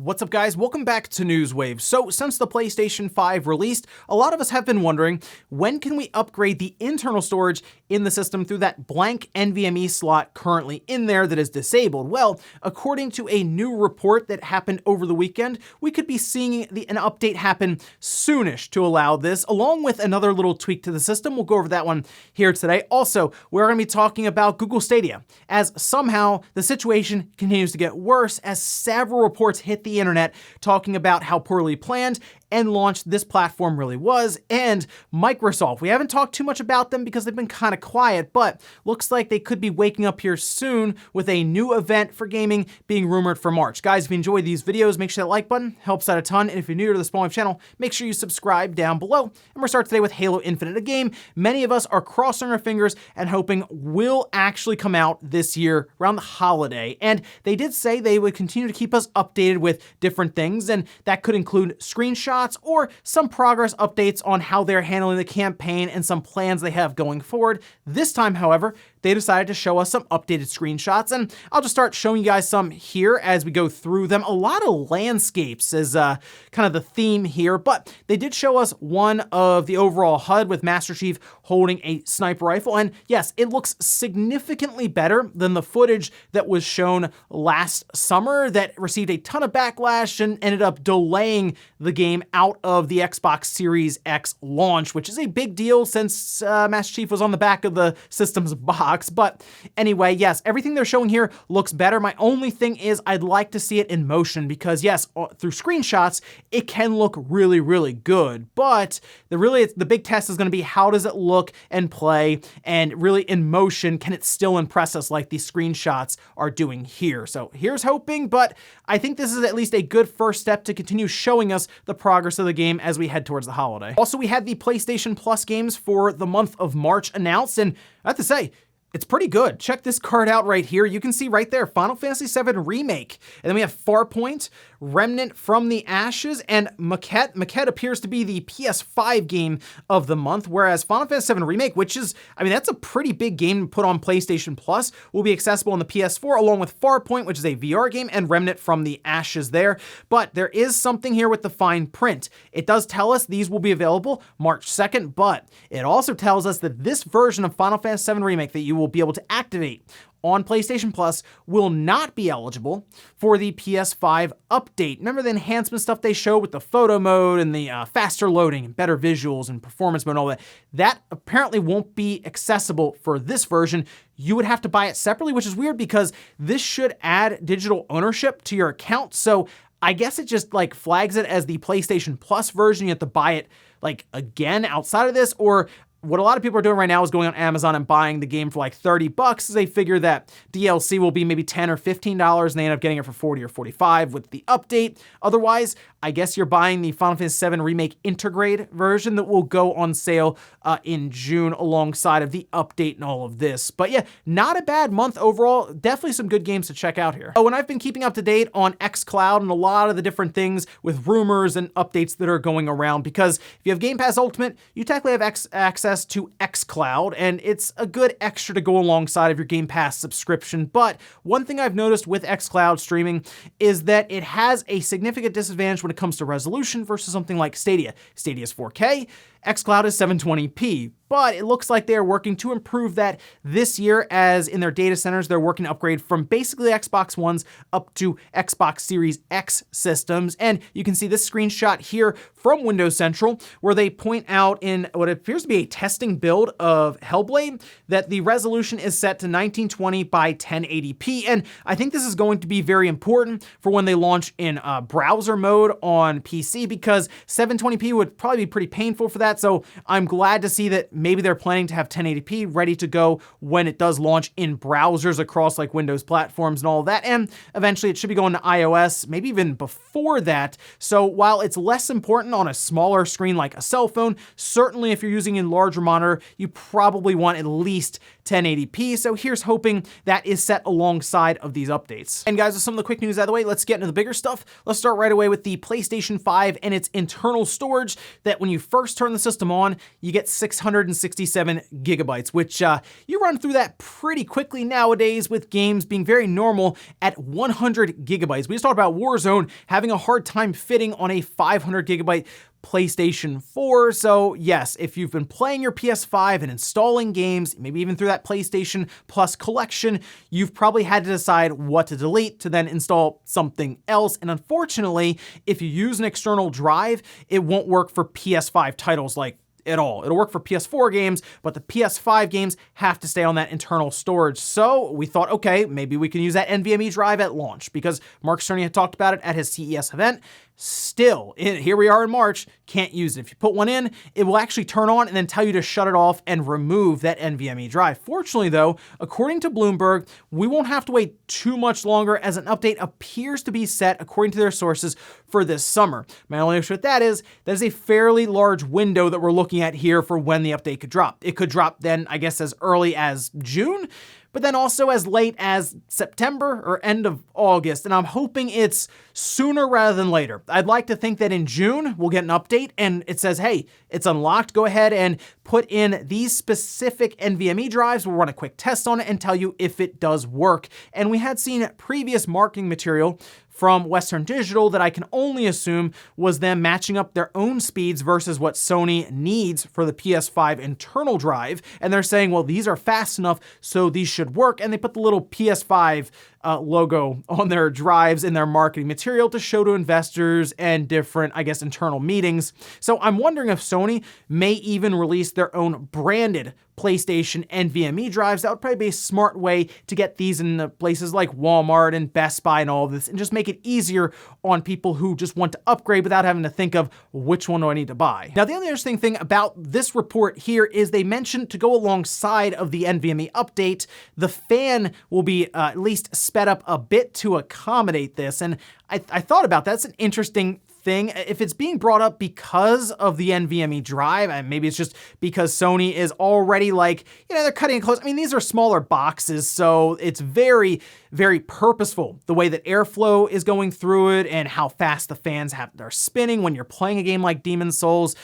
What's up, guys? Welcome back to Newswave. So since the PlayStation 5 released, a lot of us have been wondering, when can we upgrade the internal storage in the system through that blank NVMe slot currently in there that is disabled? Well, according to a new report that happened over the weekend, we could be seeing an update happen soonish to allow this, along with another little tweak to the system. We'll go over that one here today. Also, we're going to be talking about Google Stadia, as somehow the situation continues to get worse as several reports hit the internet talking about how poorly planned and launched this platform really was. And Microsoft, we haven't talked too much about them because they've been kind of quiet, but looks like they could be waking up here soon with a new event for gaming being rumored for March. Guys, if you enjoy these videos, make sure that like button helps out a ton. And if you're new to the Spawn Wave channel, make sure you subscribe down below. And we're starting today with Halo Infinite, a game many of us are crossing our fingers and hoping will actually come out this year around the holiday. And they did say they would continue to keep us updated with different things, and that could include screenshots or some progress updates on how they're handling the campaign and some plans they have going forward. This time, however, they decided to show us some updated screenshots, and I'll just start showing you guys some here as we go through them. A lot of landscapes is kind of the theme here, but they did show us one of the overall HUD with Master Chief holding a sniper rifle, and yes, it looks significantly better than the footage that was shown last summer that received a ton of backlash and ended up delaying the game out of the Xbox Series X launch, which is a big deal since Master Chief was on the back of the system's box. But anyway, yes, everything they're showing here looks better. My only thing is I'd like to see it in motion because yes, through screenshots, it can look really, really good. But the big test is going to be how does it look and play, and really in motion, can it still impress us like these screenshots are doing here? So here's hoping, but I think this is at least a good first step to continue showing us the progress of the game as we head towards the holiday. Also, we had the PlayStation Plus games for the month of March announced, and I have to say, it's pretty good. Check this card out right here. You can see right there, Final Fantasy VII Remake. And then we have Farpoint, Remnant from the Ashes, and Maquette. Maquette appears to be the PS5 game of the month, whereas Final Fantasy VII Remake, which is, I mean, that's a pretty big game to put on PlayStation Plus, will be accessible on the PS4, along with Farpoint, which is a VR game, and Remnant from the Ashes there. But there is something here with the fine print. It does tell us these will be available March 2nd, but it also tells us that this version of Final Fantasy VII Remake that you will be able to activate on PlayStation Plus will not be eligible for the PS5 update. Remember the enhancement stuff they showed with the photo mode and the faster loading and better visuals and performance mode and all that? That apparently won't be accessible for this version. You would have to buy it separately, which is weird because this should add digital ownership to your account. So I guess it just like flags it as the PlayStation Plus version. You have to buy it like again outside of this, or what a lot of people are doing right now is going on Amazon and buying the game for like $30. They figure that DLC will be maybe $10 or $15 and they end up getting it for $40 or $45 with the update. Otherwise, I guess you're buying the Final Fantasy VII Remake Intergrade version that will go on sale in June alongside of the update and all of this. But yeah, not a bad month overall. Definitely some good games to check out here. Oh, and I've been keeping up to date on xCloud and a lot of the different things with rumors and updates that are going around, because if you have Game Pass Ultimate, you technically have access to xCloud, and it's a good extra to go alongside of your Game Pass subscription. But one thing I've noticed with xCloud streaming is that it has a significant disadvantage when it comes to resolution versus something like Stadia. Stadia is 4K, xCloud is 720p, but it looks like they are working to improve that this year, as in their data centers, they're working to upgrade from basically Xbox Ones up to Xbox Series X systems. And you can see this screenshot here from Windows Central, where they point out in what appears to be a testing build of Hellblade that the resolution is set to 1920 by 1080p. And I think this is going to be very important for when they launch in browser mode on PC, because 720p would probably be pretty painful for that. So I'm glad to see that maybe they're planning to have 1080p ready to go when it does launch in browsers across like Windows platforms and all of that. And eventually it should be going to iOS, maybe even before that. So while it's less important on a smaller screen like a cell phone, certainly if you're using a larger monitor, you probably want at least 1080p. So here's hoping that is set alongside of these updates. And guys, with some of the quick news out of the way, let's get into the bigger stuff. Let's start right away with the PlayStation 5 and its internal storage that when you first turn the system on, you get 667 gigabytes, which you run through that pretty quickly nowadays with games being very normal at 100 gigabytes. We just talked about Warzone having a hard time fitting on a 500 gigabyte PlayStation 4. So yes, if you've been playing your PS5 and installing games, maybe even through that PlayStation Plus collection, you've probably had to decide what to delete to then install something else. And unfortunately, if you use an external drive, it won't work for PS5 titles like at all. It'll work for PS4 games, but the PS5 games have to stay on that internal storage. So we thought, okay, maybe we can use that NVMe drive at launch because Mark Cerny had talked about it at his CES event. Still, here we are in March, can't use it. If you put one in, it will actually turn on and then tell you to shut it off and remove that NVMe drive. Fortunately though, according to Bloomberg, we won't have to wait too much longer as an update appears to be set, according to their sources, for this summer. My only issue with that is a fairly large window that we're looking at here for when the update could drop. It could drop then, I guess, as early as June, but then also as late as September or end of August. And I'm hoping it's sooner rather than later. I'd like to think that in June, we'll get an update and it says, hey, it's unlocked. Go ahead and put in these specific NVMe drives. We'll run a quick test on it and tell you if it does work. And we had seen previous marketing material from Western Digital that I can only assume was them matching up their own speeds versus what Sony needs for the PS5 internal drive. And they're saying, well, these are fast enough, so these should work. And they put the little PS5 logo on their drives in their marketing material to show to investors and different, I guess, internal meetings. So I'm wondering if Sony may even release their own branded PlayStation NVMe drives. That would probably be a smart way to get these in the places like Walmart and Best Buy and all of this, and just make it easier on people who just want to upgrade without having to think of which one do I need to buy. Now, the other interesting thing about this report here is they mentioned to go alongside of the NVMe update, the fan will be at least sped up a bit to accommodate this. And I thought about that. That's an interesting thing. If it's being brought up because of the NVMe drive, and maybe it's just because Sony is already like, they're cutting it close. I mean, these are smaller boxes, so it's very, very purposeful the way that airflow is going through it and how fast the fans are spinning when you're playing a game like Demon's Souls.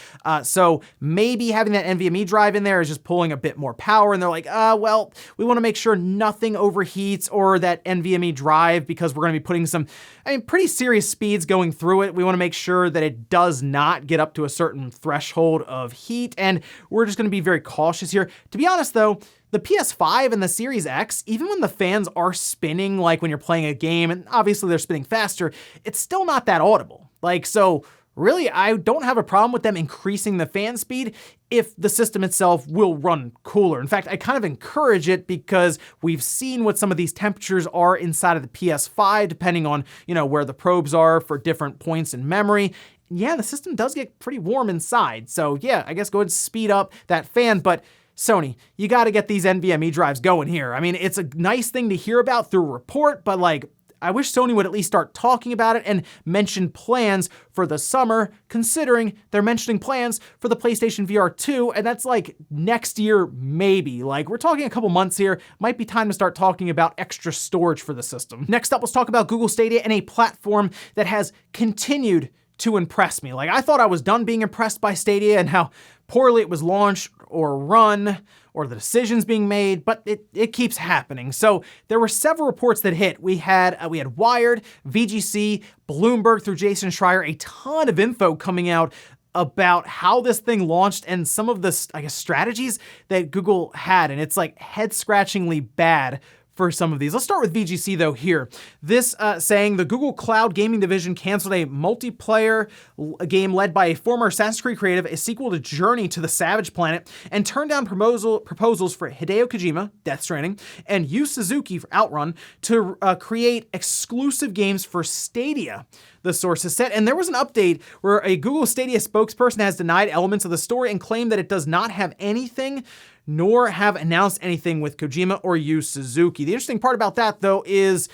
So maybe having that NVMe drive in there is just pulling a bit more power, and they're like, well, we want to make sure nothing overheats or that NVMe drive, because we're going to be putting some, pretty serious speeds going through it. We want to make sure that it does not get up to a certain threshold of heat, and we're just going to be very cautious here. To be honest though, the PS5 and the Series X, even when the fans are spinning, like when you're playing a game, and obviously they're spinning faster, it's still not that audible. So really, I don't have a problem with them increasing the fan speed if the system itself will run cooler. In fact, I kind of encourage it because we've seen what some of these temperatures are inside of the PS5, depending on, where the probes are for different points in memory. Yeah, the system does get pretty warm inside. So yeah, I guess go ahead and speed up that fan, but Sony, you got to get these NVMe drives going here. It's a nice thing to hear about through a report, but I wish Sony would at least start talking about it and mention plans for the summer, considering they're mentioning plans for the PlayStation VR 2, and that's next year, maybe. We're talking a couple months here. Might be time to start talking about extra storage for the system. Next up, let's talk about Google Stadia and a platform that has continued to impress me. I thought I was done being impressed by Stadia and how poorly it was launched or run, or the decisions being made, but it keeps happening. So there were several reports that hit. We had Wired, VGC, Bloomberg through Jason Schreier, a ton of info coming out about how this thing launched and some of the, strategies that Google had. And it's head-scratchingly bad for some of these. Let's start with VGC though here. This saying the Google Cloud Gaming Division canceled a multiplayer game led by a former Assassin's Creed creative, a sequel to Journey to the Savage Planet, and turned down proposals for Hideo Kojima, Death Stranding, and Yu Suzuki for Outrun to create exclusive games for Stadia, the source has said. And there was an update where a Google Stadia spokesperson has denied elements of the story and claimed that it does not have anything nor have announced anything with Kojima or Yu Suzuki. The interesting part about that, though, is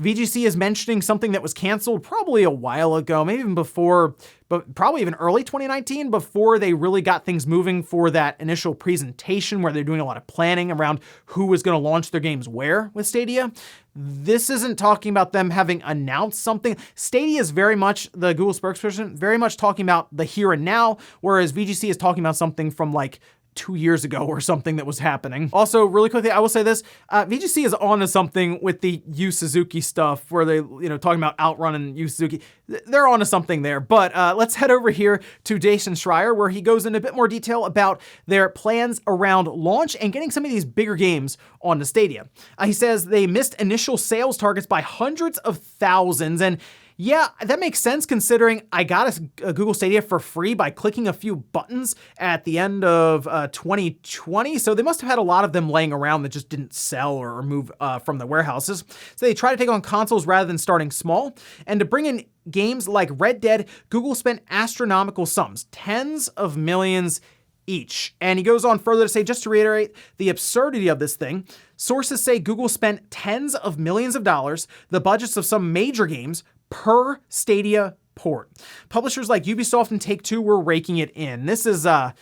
VGC is mentioning something that was canceled probably a while ago, maybe even before, but probably even early 2019, before they really got things moving for that initial presentation where they're doing a lot of planning around who was going to launch their games where with Stadia. This isn't talking about them having announced something. Stadia is very much, the Google spokesperson, very much talking about the here and now, whereas VGC is talking about something from like 2 years ago or something that was happening. Also, really quickly, I will say this, VGC is on to something with the Yu Suzuki stuff where they, talking about Outrun and Yu Suzuki. They're on to something there, but let's head over here to Jason Schreier, where he goes into a bit more detail about their plans around launch and getting some of these bigger games onto Stadia. He says they missed initial sales targets by hundreds of thousands, and yeah, that makes sense considering I got a Google Stadia for free by clicking a few buttons at the end of 2020. So they must have had a lot of them laying around that just didn't sell or move from the warehouses. So they try to take on consoles rather than starting small. And to bring in games like Red Dead, Google spent astronomical sums, tens of millions each. And he goes on further to say, just to reiterate the absurdity of this thing, sources say Google spent tens of millions of dollars, the budgets of some major games, per Stadia port. Publishers like Ubisoft and Take-Two were raking it in. This is, like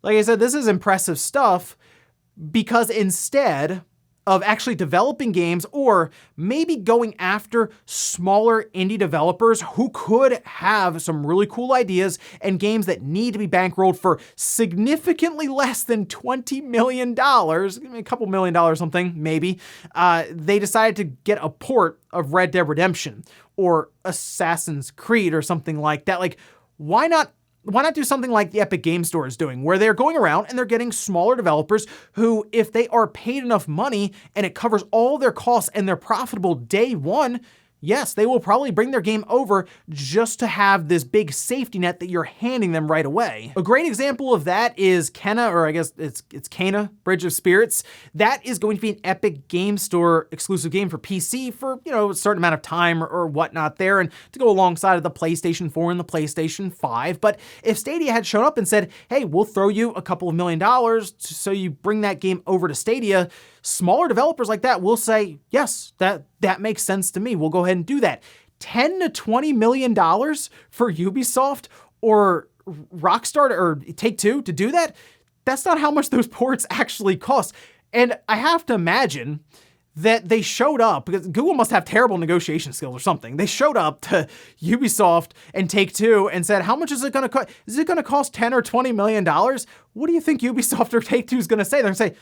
I said, this is impressive stuff because instead of actually developing games or maybe going after smaller indie developers who could have some really cool ideas and games that need to be bankrolled for significantly less than $20 million, a couple $1 million or something, maybe, they decided to get a port of Red Dead Redemption or Assassin's Creed or something like that. Like, why not do something like the Epic Game Store is doing, where they're going around and they're getting smaller developers who, if they are paid enough money and it covers all their costs and they're profitable day one, yes, they will probably bring their game over just to have this big safety net that you're handing them right away. A great example of that is Kena, or I guess it's Kena, Bridge of Spirits. That is going to be an Epic Game Store exclusive game for PC for, a certain amount of time or whatnot there, and to go alongside of the PlayStation 4 and the PlayStation 5. But if Stadia had shown up and said, hey, we'll throw you a couple of $1 million so you bring that game over to Stadia, smaller developers like that will say, yes, that makes sense to me. We'll go ahead and do that. $10 to $20 million for Ubisoft or Rockstar or Take-Two to do that? That's not how much those ports actually cost. And I have to imagine that they showed up, because Google must have terrible negotiation skills or something. They showed up to Ubisoft and Take-Two and said, how much is it going to cost? Is it going to cost $10 or $20 million? What do you think Ubisoft or Take-Two is going to say? They're going to say,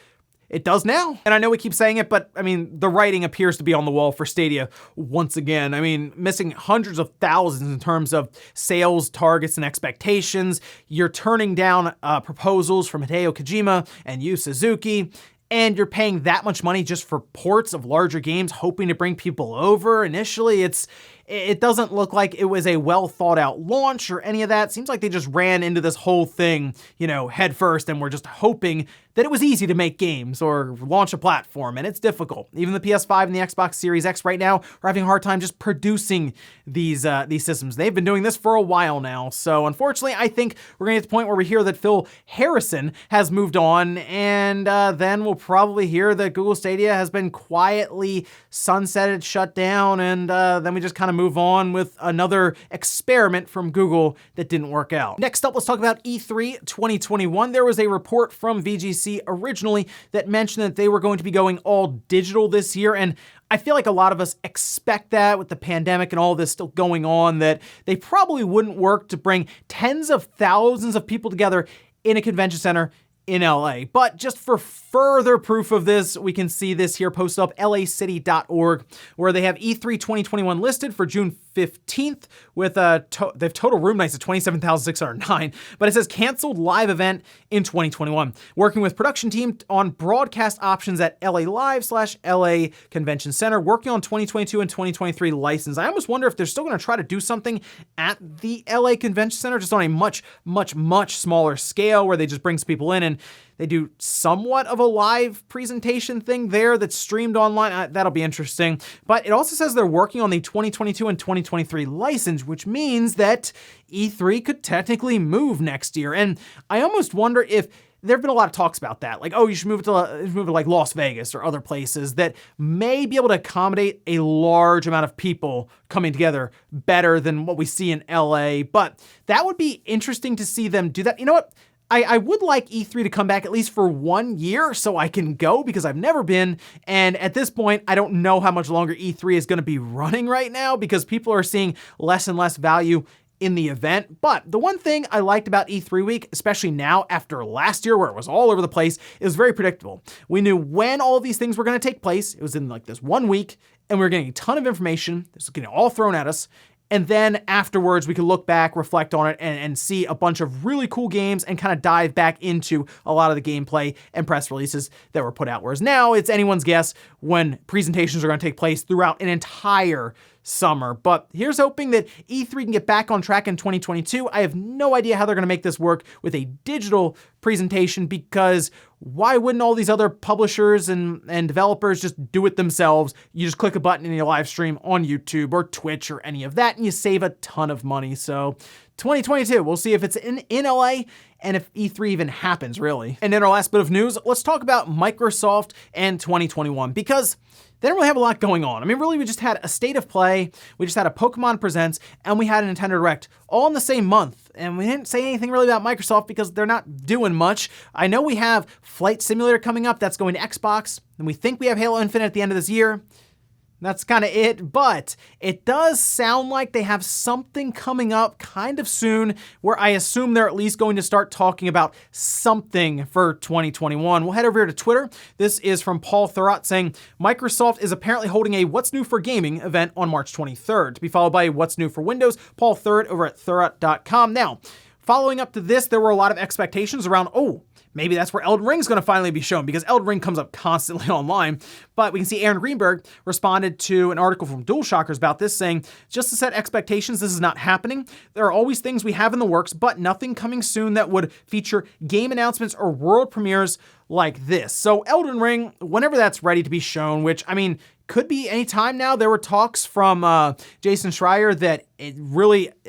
it does now. And I know we keep saying it, but I mean, the writing appears to be on the wall for Stadia once again. I mean, missing hundreds of thousands in terms of sales targets and expectations. You're turning down proposals from Hideo Kojima and Yu Suzuki, and you're paying that much money just for ports of larger games, hoping to bring people over. Initially, it doesn't look like it was a well thought out launch or any of that. It seems like they just ran into this whole thing, head first, and were just hoping that it was easy to make games or launch a platform, and it's difficult. Even the PS5 and the Xbox Series X right now are having a hard time just producing these systems. They've been doing this for a while now, so unfortunately, I think we're gonna get to the point where we hear that Phil Harrison has moved on, and then we'll probably hear that Google Stadia has been quietly sunsetted, shut down, and then we just kind of move on with another experiment from Google that didn't work out. Next up, let's talk about E3 2021. There was a report from VGC originally that mentioned that they were going to be going all digital this year, and I feel like a lot of us expect that with the pandemic and all this still going on, that they probably wouldn't work to bring tens of thousands of people together in a convention center in LA. But just for further proof of this, we can see this here posted up lacity.org, where they have E3 2021 listed for June 15th with they have total room nights of 27,609, but it says canceled live event in 2021, working with production team on broadcast options at LA Live/LA Convention Center, working on 2022 and 2023 license. I almost wonder if they're still going to try to do something at the LA Convention Center, just on a much, much, much smaller scale, where they just bring some people in and they do somewhat of a live presentation thing there that's streamed online. That'll be interesting. But it also says they're working on the 2022 and 2023 license, which means that E3 could technically move next year. And I almost wonder if there have been a lot of talks about that. Like, oh, you should move it to like Las Vegas or other places that may be able to accommodate a large amount of people coming together better than what we see in LA. But that would be interesting to see them do that. You know what? I would like E3 to come back at least for 1 year so I can go, because I've never been. And at this point, I don't know how much longer E3 is going to be running right now, because people are seeing less and less value in the event. But the one thing I liked about E3 week, especially now after last year where it was all over the place, it was very predictable. We knew when all these things were going to take place. It was in like this 1 week, and we were getting a ton of information. This was getting all thrown at us. And then afterwards, we could look back, reflect on it, and see a bunch of really cool games and kind of dive back into a lot of the gameplay and press releases that were put out. Whereas now it's anyone's guess when presentations are going to take place throughout an entire summer. But here's hoping that E3 can get back on track in 2022. I have no idea how they're going to make this work with a digital presentation, because why wouldn't all these other publishers and developers just do it themselves? You just click a button in your live stream on YouTube or Twitch or any of that, and you save a ton of money. So 2022, we'll see if it's in LA and if E3 even happens, really. And in our last bit of news, let's talk about Microsoft and 2021, because they don't really have a lot going on. I mean, really, we just had a State of Play, we just had a Pokemon Presents, and we had a Nintendo Direct all in the same month. And we didn't say anything really about Microsoft because they're not doing much. I know we have Flight Simulator coming up. That's going to Xbox. And we think we have Halo Infinite at the end of this year. That's kind of it, but it does sound like they have something coming up kind of soon where I assume they're at least going to start talking about something for 2021. We'll head over here to Twitter. This is from Paul Thurrott saying, Microsoft is apparently holding a What's New for Gaming event on March 23rd, to be followed by a What's New for Windows. Paul Thurrott over at thurrott.com. Now, following up to this, there were a lot of expectations around, maybe that's where Elden Ring's going to finally be shown, because Elden Ring comes up constantly online. But we can see Aaron Greenberg responded to an article from DualShockers about this, saying, just to set expectations, this is not happening. There are always things we have in the works, but nothing coming soon that would feature game announcements or world premieres like this. So Elden Ring, whenever that's ready to be shown, which, I mean, could be any time now. There were talks from Jason Schreier that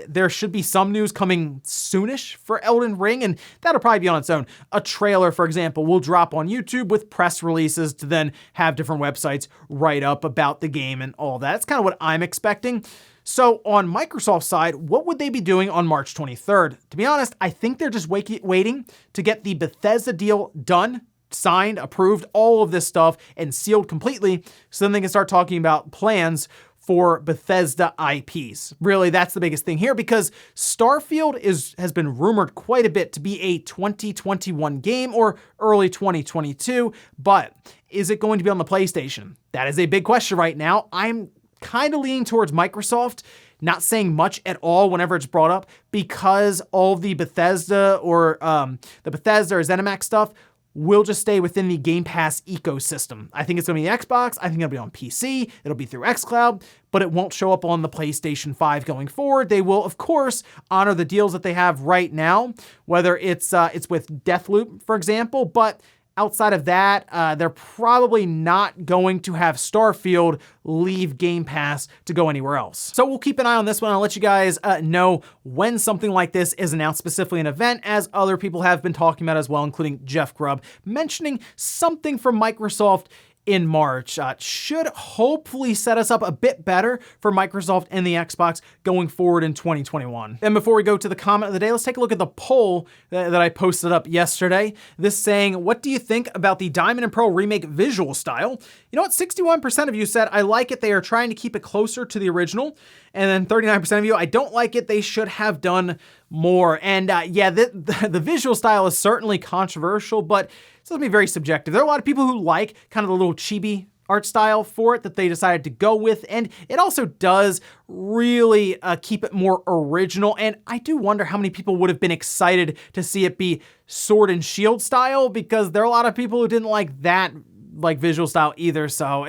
there should be some news coming soonish for Elden Ring, and that'll probably be on its own. A trailer, for example, will drop on YouTube with press releases to then have different websites write up about the game and all that. That's kind of what I'm expecting. So on Microsoft's side, what would they be doing on March 23rd? To be honest, I think they're just waiting to get the Bethesda deal done, signed, approved, all of this stuff, and sealed completely, so then they can start talking about plans for Bethesda IPs. Really, that's the biggest thing here, because Starfield has been rumored quite a bit to be a 2021 game or early 2022, but is it going to be on the PlayStation? That is a big question right now. I'm kind of leaning towards Microsoft not saying much at all whenever it's brought up, because all of the Bethesda or ZeniMax stuff will just stay within the Game Pass ecosystem. I think it's going to be Xbox. I think it'll be on PC. It'll be through xCloud, but it won't show up on the PlayStation 5 going forward. They will, of course, honor the deals that they have right now, whether it's with Deathloop, for example, but outside of that, they're probably not going to have Starfield leave Game Pass to go anywhere else. So we'll keep an eye on this one. I'll let you guys know when something like this is announced, specifically an event, as other people have been talking about as well, including Jeff Grubb, mentioning something from Microsoft in March. Should hopefully set us up a bit better for Microsoft and the Xbox going forward in 2021. And before we go to the comment of the day, let's take a look at the poll that I posted up yesterday. This saying, what do you think about the Diamond and Pearl remake visual style? You know what? 61% of you said, I like it. They are trying to keep it closer to the original. And then 39% of you, I don't like it. They should have done more. And yeah, the visual style is certainly controversial, but it's going to be very subjective. There are a lot of people who like kind of the little chibi art style for it that they decided to go with, and it also does really keep it more original. And I do wonder how many people would have been excited to see it be sword and shield style, because there are a lot of people who didn't like that visual style either. So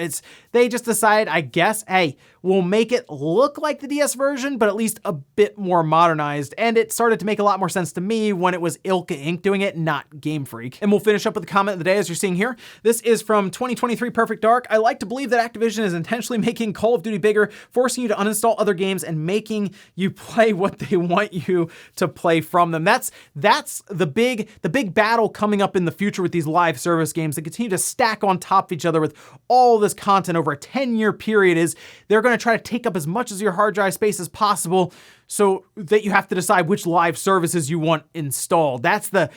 they just decided, I guess, hey, we'll make it look like the DS version, but at least a bit more modernized. And it started to make a lot more sense to me when it was Ilka Inc. doing it, not Game Freak. And we'll finish up with the comment of the day as you're seeing here. This is from 2023 Perfect Dark. I like to believe that Activision is intentionally making Call of Duty bigger, forcing you to uninstall other games and making you play what they want you to play from them. That's the big battle coming up in the future with these live service games that continue to stack on top of each other with all this content over a 10-year period. Is they're going to try to take up as much of your hard drive space as possible so that you have to decide which live services you want installed. That's the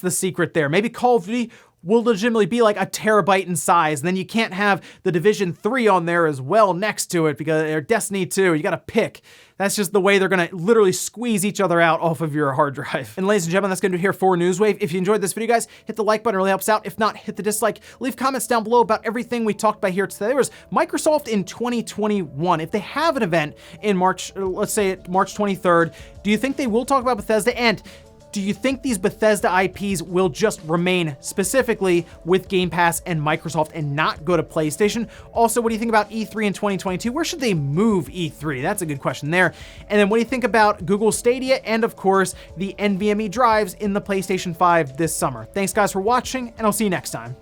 secret there. Maybe Call of Duty will legitimately be like a terabyte in size, and then you can't have the Division 3 on there as well next to it because they're Destiny 2. You got to pick. That's just the way they're going to literally squeeze each other out off of your hard drive. And ladies and gentlemen, that's going to do it here for Newswave. If you enjoyed this video, guys, hit the like button, it really helps out. If not, hit the dislike. Leave comments down below about everything we talked about here today. There was Microsoft in 2021. If they have an event in March, let's say March 23rd, do you think they will talk about Bethesda? And do you think these Bethesda IPs will just remain specifically with Game Pass and Microsoft and not go to PlayStation? Also, what do you think about E3 in 2022? Where should they move E3? That's a good question there. And then what do you think about Google Stadia and, of course, the NVMe drives in the PlayStation 5 this summer? Thanks, guys, for watching, and I'll see you next time.